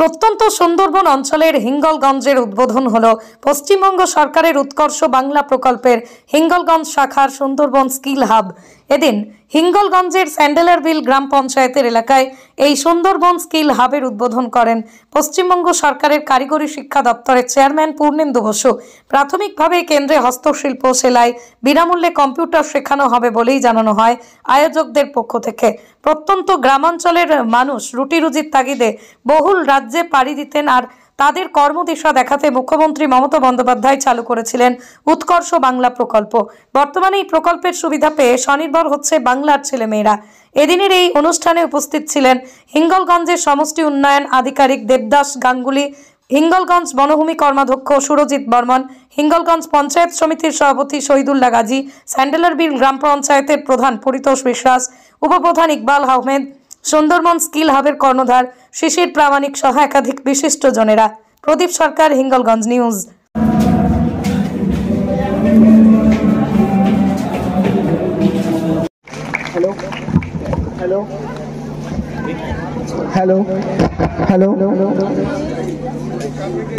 প্রত্যন্ত সুন্দরবন অঞ্চলের হিঙ্গলগঞ্জের উদ্বোধন হলো পশ্চিমবঙ্গ সরকারের উৎকর্ষ বাংলা প্রকল্পের হিঙ্গলগঞ্জ শাখার সুন্দরবন স্কিল হাব। এদিন হিঙ্গলগঞ্জের স্যান্ডেলারবিল গ্রাম পঞ্চায়েতের এলাকায় এই সুন্দরবন স্কিল হাবের উদ্বোধন করেন পশ্চিমবঙ্গ সরকারের কারিগরি শিক্ষা দপ্তরের চেয়ারম্যান পূর্ণেন্দু বসু। প্রাথমিকভাবে কেন্দ্রে হস্তশিল্প, সেলাই, বিনামূল্যে কম্পিউটার শেখানো হবে বলেই জানানো হয় আয়োজকদের পক্ষ থেকে। প্রত্যন্ত গ্রামাঞ্চলের মানুষ রুটি রুজির তাগিদে বহুল রাজ্যে পাড়ি দিতেন, আর তাদের কর্মদিশা দেখাতে মুখ্যমন্ত্রী মমতা বন্দ্যোপাধ্যায় চালু করেছিলেন উৎকর্ষ বাংলা প্রকল্প। বর্তমানে এই প্রকল্পের সুবিধা পেয়ে স্বনির্ভর হচ্ছে বাংলার ছেলেমেয়েরা। এদিনের এই অনুষ্ঠানে উপস্থিত ছিলেন হিঙ্গলগঞ্জের সমষ্টি উন্নয়ন আধিকারিক দেবদাস গাঙ্গুলি, হিঙ্গলগঞ্জ বনভূমি কর্মাধ্যক্ষ সুরজিৎ বর্মন, হিঙ্গলগঞ্জ পঞ্চায়েত সমিতির সভাপতি শহীদুল্লাহ গাজী, স্যান্ডেলারবিল গ্রাম পঞ্চায়েতের প্রধান পরিতোষ বিশ্বাস, উপপ্রধান ইকবাল আহমেদ, সুন্দরবন স্কিল হাবের কর্ণধার শিশির প্রামাণিক সহ একাধিক বিশিষ্ট জনেরা। Pradip Sarkar, Hingalganj news. Hello hello hello hello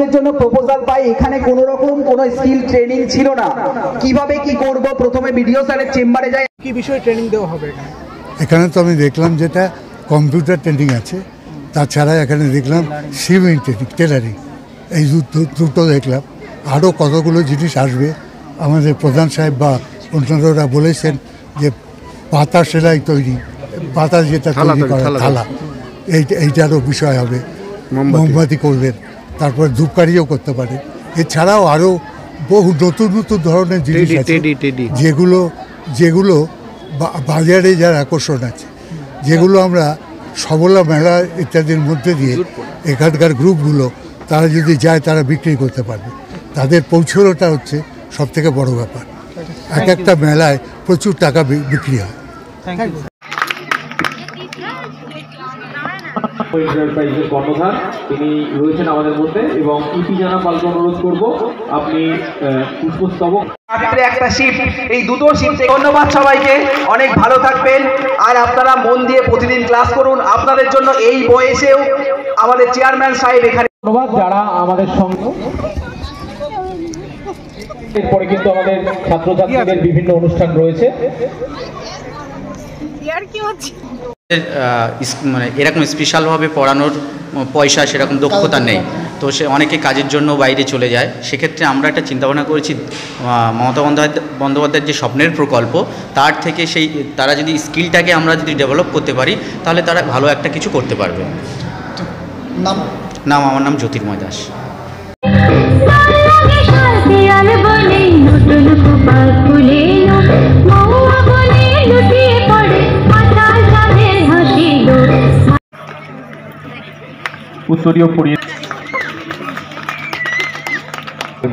এর জন্য প্রপোজাল পাই। এখানে কোনো রকম কোনো স্কিল ট্রেনিং ছিল না। কিভাবে কি করব, প্রথমে ভিডিও স্যারের চেম্বারে যাই। কি বিষয়ে ট্রেনিং দেওয়া হবে এখানে? তো আমি দেখলাম যেটা কম্পিউটার ট্রেনিং আছে, তাছাড়া এখানে দেখলাম সিভিং ট্রেনিং, টেলারিং, এই দুটো দেখলাম। আরও কতগুলো জিনিস আসবে। আমাদের প্রধান সাহেব বা অন্যান্যরা বলেছেন যে পাতা সেলাই তৈরি, পাতা যেটা তৈরি করা থালা, এইটারও বিষয় হবে। মোমবাতি করবেন, তারপর ধূপকাঠিও করতে পারে। এছাড়াও আরও বহু নতুন নতুন ধরনের জিনিস আছে যেগুলো বাজারে যার আকর্ষণ আছে, যেগুলো আমরা সবলা মেলা ইত্যাদির মধ্যে দিয়ে এখানকার গ্রুপগুলো তারা যদি যায় তারা বিক্রি করতে পারবে। তাদের পৌঁছানোটা হচ্ছে সব থেকে বড় ব্যাপার। এক একটা মেলায় প্রচুর টাকা বিক্রি হয়। কর্ণধার তিনি রয়েছেন আমাদের মধ্যে, এবং ইপি জানা পালকে অনুরোধ করব আপনি পুষ্পস্তবক একটা শিফট, এই দুটো শিফটে ধন্যবাদ সবাইকে। অনেক ভালো থাকবেন, আর আপনারা মন দিয়ে প্রতিদিন ক্লাস করুন। আপনাদের জন্য এই বয়সেও আমাদের চেয়ারম্যান সাহেব এখানে। ধন্যবাদ যারা আমাদের সঙ্গে। এরপরে কিন্তু আমাদের ছাত্রছাত্রীদের বিভিন্ন অনুষ্ঠান রয়েছে। মানে এরকম স্পেশালভাবে পড়ানোর পয়সা সেরকম দক্ষতা নেই, তো সে অনেকে কাজের জন্য বাইরে চলে যায়। সেক্ষেত্রে আমরা একটা চিন্তাভাবনা করেছি, মমতা বন্দ্যোপাধ্যায়ের যে স্বপ্নের প্রকল্প, তার থেকে তারা যদি স্কিলটাকে আমরা যদি ডেভেলপ করতে পারি, তাহলে তারা ভালো একটা কিছু করতে পারবে। নাম আমার নাম জ্যোতির্ময় দাস। উত্তরীয় পড়িয়ে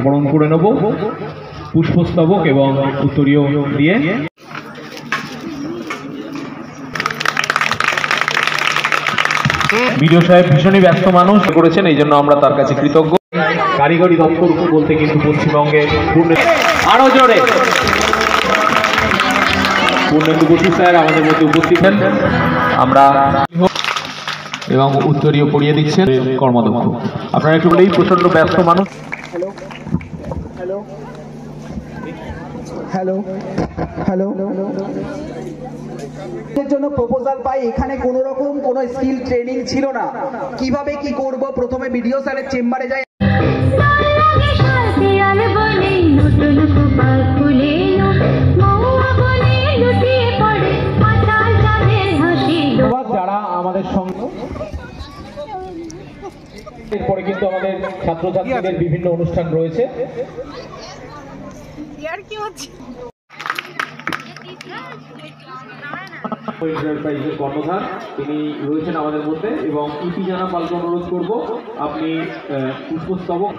বরণ করে নেব পুষ্পস্তবক এবং উত্তরীয় দিয়ে। বিডিও সাহেব ভীষণই ব্যস্ত মানুষ করেছেন, এই জন্য আমরা তার কাছে কৃতজ্ঞ। কারিগরি দপ্তর বলতে কিন্তু পশ্চিমবঙ্গে আরো জোরে পূর্ণেন্দু বসু স্যার আমাদের মধ্যে উপস্থিত। আমরা এবং উত্তরীয় পড়িয়ে দিচ্ছেন কর্মাধ্যক্ষ। আপনারা একটু বলেই, প্রচন্ড ব্যস্ত মানুষ। হ্যালো হ্যালো হ্যালো হ্যালো এর জন্য প্রপোজাল পাই। এখানে কোনো রকম কোনো স্কিল ট্রেনিং ছিল না। কিভাবে কি করব, প্রথমে ভিডিও স্যারের চেম্বারে যাই। যারা আমাদের সঙ্গে। এরপরে কিন্তু আমাদের ছাত্রছাত্রীদের বিভিন্ন অনুষ্ঠান রয়েছে। কর্ণধার তিনি রয়েছেন আমাদের মধ্যে, এবং ইপি জানা পালকে অনুরোধ করব আপনি পুষ্পস্তবক